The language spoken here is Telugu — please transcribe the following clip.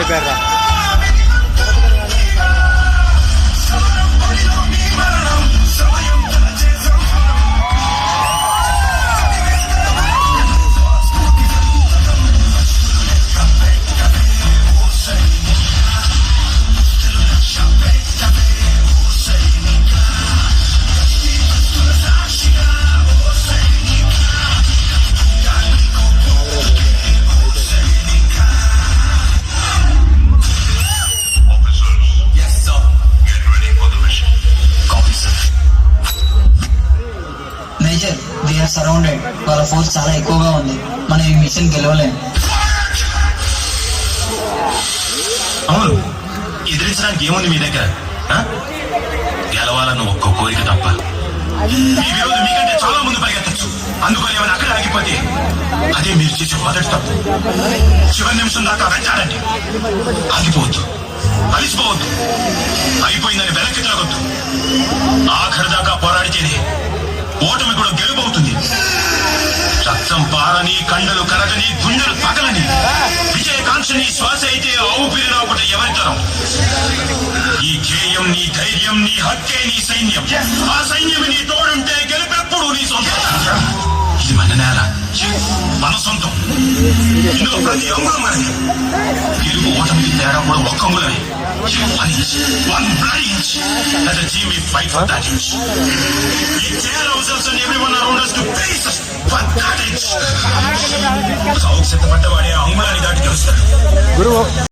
అయిపోయారా సరౌండెడ్, వాళ్ళ ఫోర్స్ చాలా ఎక్కువగా ఉంది. మనం ఈ మిషన్ గెలవలేం. అవును, ఎదిరించడానికి ఏముంది మీ దగ్గర? గెలవాలన్న ఒక్క కోరిక తప్ప. ఈ విరోధం మీకంటే చాలా ముందు పరిగెత్తచ్చు. అందుకని ఏమైనా అక్కడ ఆగిపోతే అదే మీరు చేసే మొదటి తప్పు. చివరి నిమిషం దాకా వెంటాడండి. ఆగిపోవద్దు, అలిసిపోవద్దు, అయిపోయిందని వెనక్కి తిరగొద్దు. ఆఖరి దాకా పోరాడితేనే ఓటమి కూడా గెలుపవుతుంది. రక్తం పారని, కండలు కరగని, గుండెలు పగలని విజయకాంక్షని శ్వాస అయితే ఊపిరి రాకుండా ఎవరి తరం. ఈ ధ్యేయం నీ ధైర్యం, నీ హక్కే నీ సైన్యం. ఆ సైన్యం నీ తోడుంటే గెలుపెప్పుడు నీ సొంతం. ఇది మన నేల, మన సొంతం. ఇందులో ప్రతి అంగుళం మనది. గెలుపు ఓటమికి తేడా కూడా ఒక్క అంగుళమే. One bloody inch. As a team, we fight for that inch. We tear ourselves and everyone around us to pieces for that inch. సావుకు సిద్ధపడ్డవాడే అంగుళాన్ని దాటి తెలుస్తాడు.